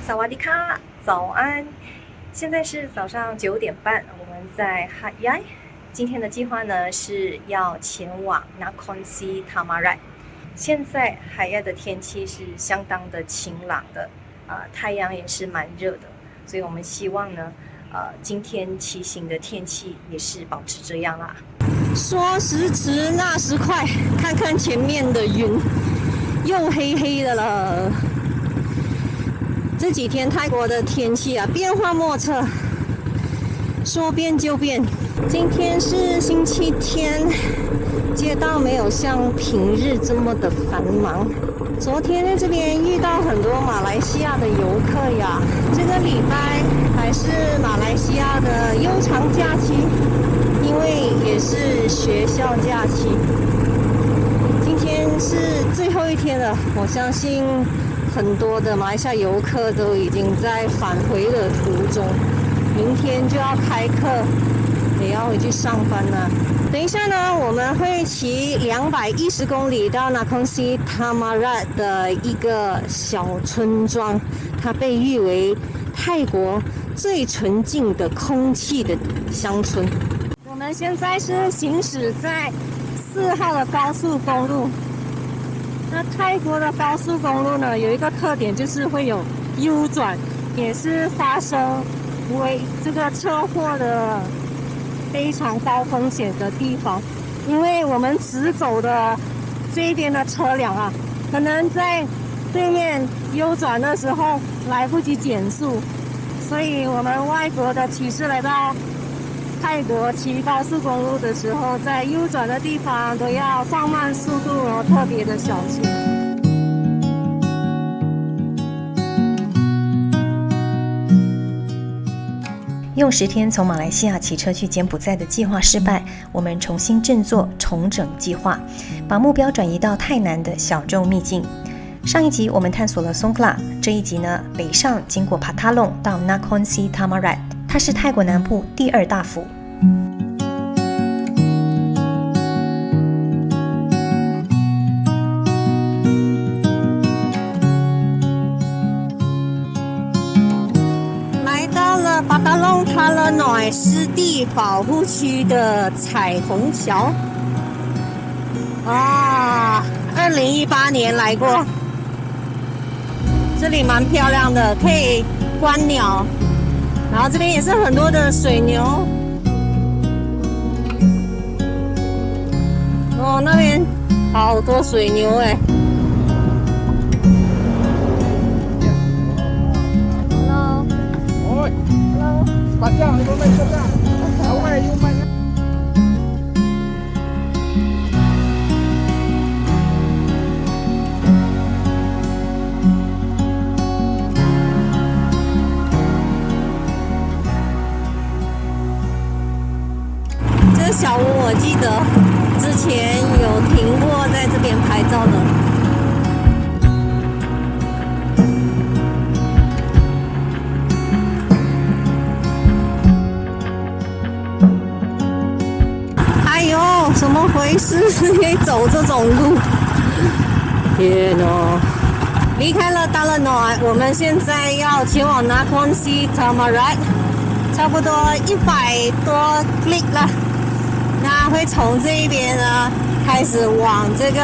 萨瓦迪卡，早安！现在是早上9点半，我们在哈亚。今天的计划呢是要前往 Nakhon Si Thammarat。现在海亚的天气是相当的晴朗的，太阳也是蛮热的，所以我们希望呢，今天骑行的天气也是保持这样啦。说时迟，那时快，看看前面的云，又黑黑的了。这几天泰国的天气变化莫测，说变就变。今天是星期天，街道没有像平日这么的繁忙。昨天在这边遇到很多马来西亚的游客呀。这个礼拜还是马来西亚的悠长假期，因为也是学校假期。今天是最后一天了，我相信很多的马来西亚游客都已经在返回的途中，明天就要开课，也要回去上班了。等一下呢，我们会骑210公里到 Nakhon Si Thammarat 的一个小村庄，它被誉为泰国最纯净的空气的乡村。我们现在是行驶在4号的高速公路。那泰国的高速公路呢，有一个特点就是会有 U 转，也是发生为这个车祸的非常高风险的地方。因为我们直走的这边的车辆可能在对面 U 转的时候来不及减速，所以我们外国的骑士来到泰国骑高速公路的时候，在 U 转的地方都要放慢速度，然后特别的小心。用10天从马来西亚骑车去柬埔寨的计划失败，我们重新振作，重整计划，把目标转移到泰南的小众秘境。上一集我们探索了松克拉，这一集呢，北上经过帕塔隆到 Nakhon Si Thammarat， 它是泰国南部第2大府。巴达隆塔勒乃湿地保护区的彩虹桥2018年来过，这里蛮漂亮的，可以观鸟，然后这边也是很多的水牛。那边好多水牛哎。这小屋我记得之前有停过在这边拍照的。怎么回事？可以走这种路？天哪！离开了达勒诺，我们现在要前往 Nakhon Si Thammarat， 差不多100多里了。那会从这一边呢开始往这个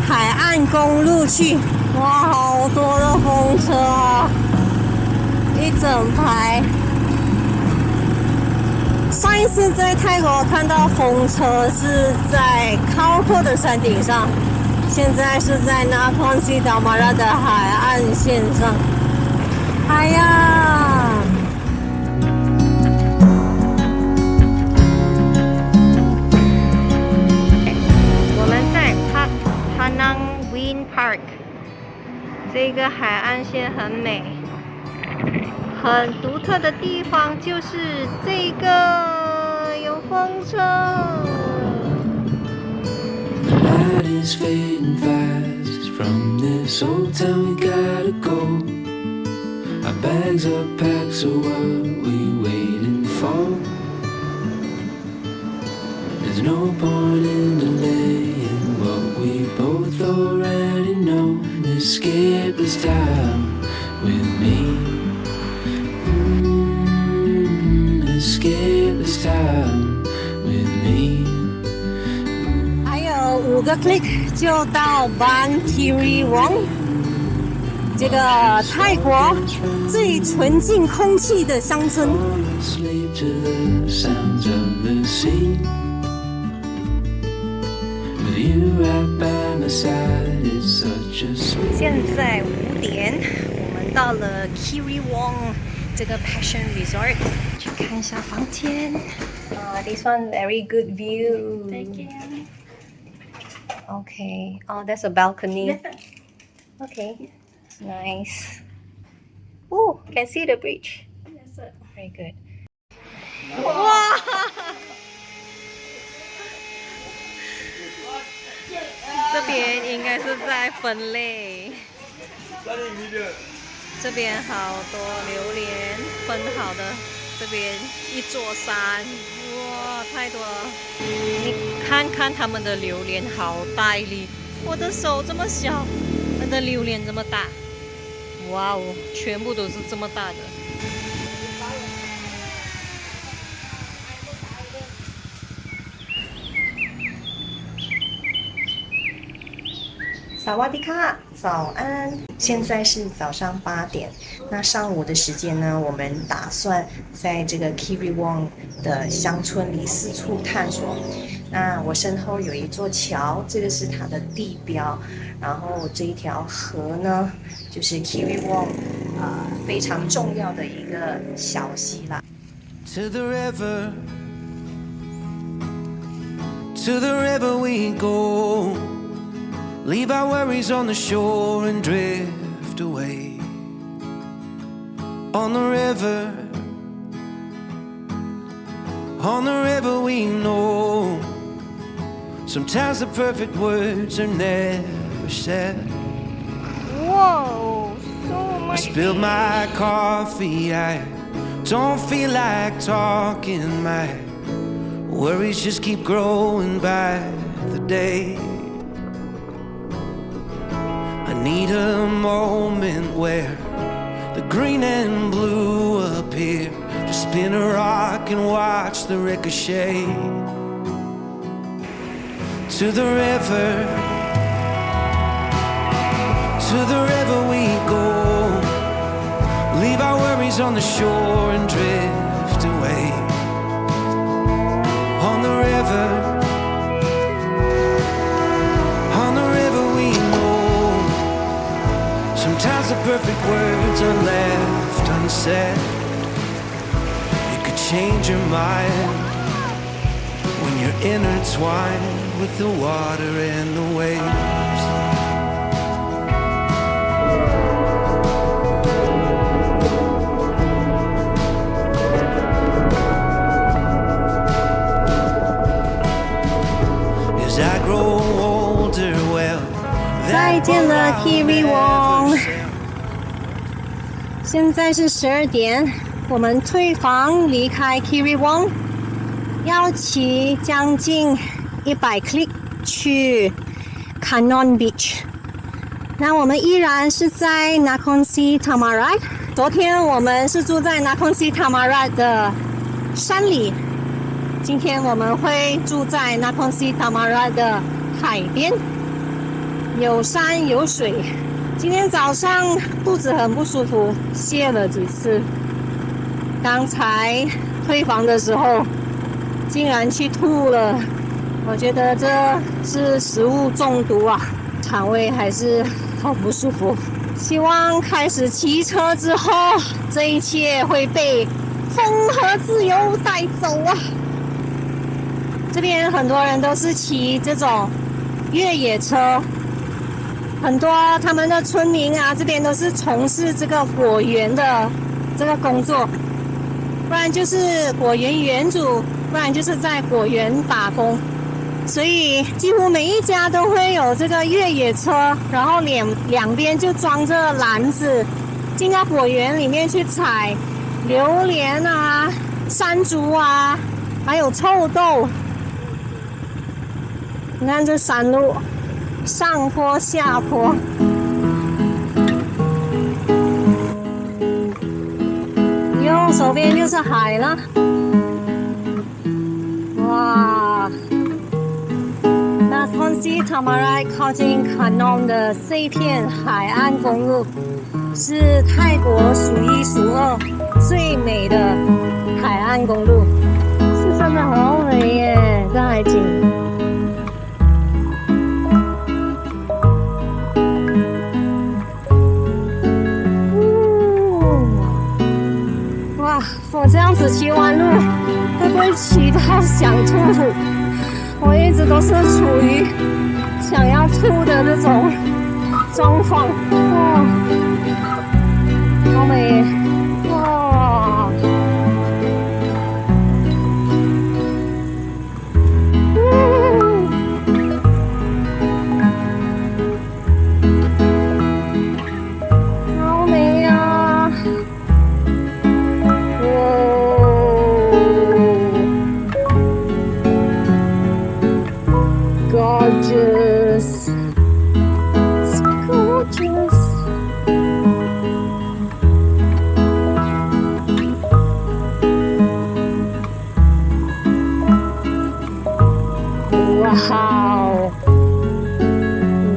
海岸公路去。哇，好多的风车一整排。上一次在泰国看到风车是在开阔的山顶上，现在是在 Nakhon Si Thammarat 的海岸线上。哎呀！我们在 Panang Wind Park， 这个海岸线很美。很独特的地方就是这个有风车。Night is fading fast. From this old town we gotta go. Our bags are packed, so what we waiting for? There's no point in delaying what we both already know. Escape this time. with me. Escape this time with me. 还有5个 click 就到 Ban Kiri Wong， 这个泰国最纯净空气的乡村。 Sleep to the sounds of the sea. With you right by my side, it's such a sweet. 现在5点，我们到了 Kiri Wong 这个 Passion Resort， 去看一下房间。This one very good view. Thank you. Okay. Oh, that's a balcony. Okay. Nice. Oh, can see the bridge. Yes, sir. Very good. 哇！这边应该是在分类。这边好多榴莲分好的，这边一座山，哇，太多了！你看看他们的榴莲，好大粒，我的手这么小，他的榴莲这么大，哇哦，全部都是这么大的。萨瓦迪卡，早安！现在是早上8点。那上午的时间呢，我们打算在这个 Kiri Wong 的乡村里四处探索。那我身后有一座桥，这个是它的地标。然后这一条河呢，就是 Kiri Wong 非常重要的一个小溪啦。To the river, to the river we go. Leave our worries on the shore and drift away. On the river we know. Sometimes the perfect words are never said. Whoa, so I much. spilled my coffee, I don't feel like talking. My worries just keep growing by the day. I need a moment where the green and blue appear. Just spin a rock and watch the ricochet. To the river we go. Leave our worries on the shore and drift away. On the river we know. Sometimes the perfect words are left unsaid. You could change your mind when you're intertwined with the water and the waves. As I grow older, well, 再见了 Kiri Wong。现在是12点，我们退房离开 Kiri Wong， 要骑将近100 click 去 Canon Beach。那我们依然是在 Nakhon Si Thammarat。昨天我们是住在 Nakhon Si Thammarat 的山里，今天我们会住在 Nakhon Si Thammarat 的海边，有山有水。今天早上肚子很不舒服，泻了几次。刚才退房的时候，竟然去吐了。我觉得这是食物中毒啊，肠胃还是好不舒服。希望开始骑车之后，这一切会被风和自由带走啊！这边很多人都是骑这种越野车。很多他们的村民啊，这边都是从事这个果园的这个工作，不然就是果园园主，不然就是在果园打工。所以几乎每一家都会有这个越野车，然后两边就装着篮子，进到果园里面去采榴莲啊、山竹啊，还有臭豆。你看这山路。上坡下坡，边就是海了。哇，Nakhon Si Thammarat 靠近 Khanom 的这一片海岸公路，是泰国数一数二最美的海岸公路，是真的好美耶，这海景。哇，我这样子骑完路，会不会骑到想吐？我一直都是处于想要吐的这种状况。哇，好美！哇，好美呀！Gorgeous, it's gorgeous. Wow!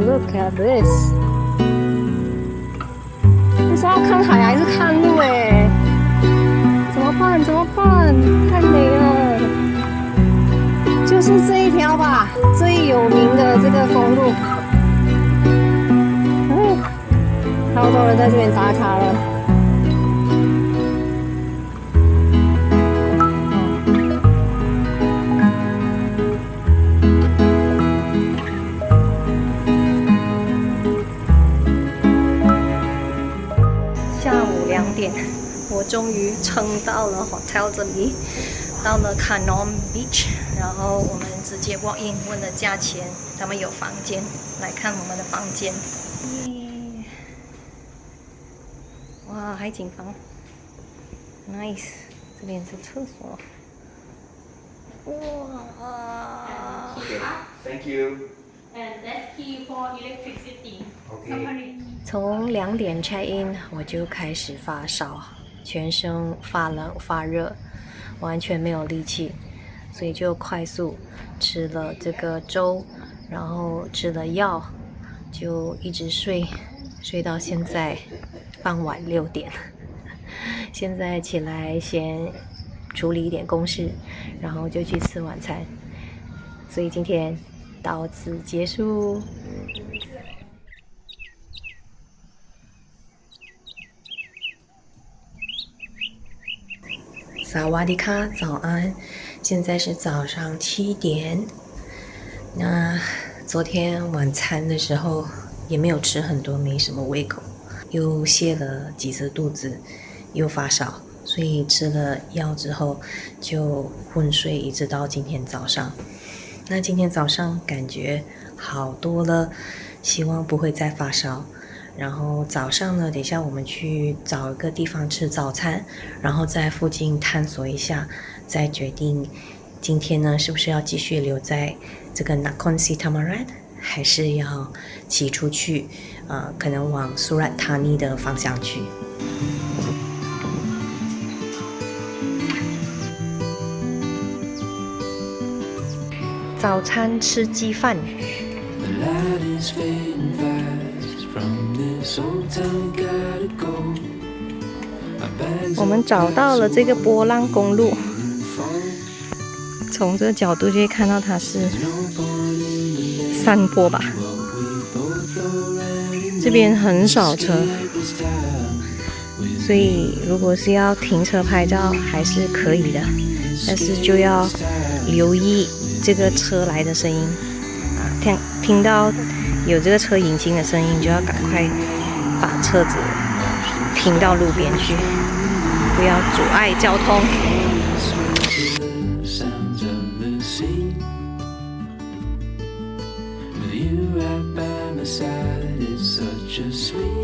Look at this. 不知道看海还是看路哎？怎么办？怎么办？太美了！就是这一条吧，最有名的这个公路。好多人在这边打卡了。下午2点，我终于撑到了 hotel 这里，到了 Khanom Beach， 然后我们直接 walk in 问了价钱，他们有房间，来看我们的房间。哇，海景房 ，nice， 这边是厕所。哇 Thank you. And that's key for electricity. Okay. 从2点 check in 我就开始发烧，全身发冷发热，完全没有力气，所以就快速吃了这个粥，然后吃了药，就一直睡到现在傍晚6点。现在起来先处理一点公事，然后就去吃晚餐。所以今天到此结束。萨瓦迪卡，早安！现在是早上7点。那昨天晚餐的时候也没有吃很多，没什么胃口，又泻了几次肚子，又发烧，所以吃了药之后就昏睡，一直到今天早上。那今天早上感觉好多了，希望不会再发烧。然后早上呢，等一下我们去找一个地方吃早餐，然后在附近探索一下，再决定今天呢是不是要继续留在这个 Nakhon Si Thammarat， 还是要骑出去，可能往 Surat Thani 的方向去。早餐吃鸡饭。我们找到了这个波浪公路，从这个角度就会看到它是山坡吧。这边很少车，所以如果是要停车拍照还是可以的，但是就要留意这个车来的声音听到有这个车引擎的声音，就要赶快把车子停到路边去，不要阻碍交通。With you right by my side, it's such a sweet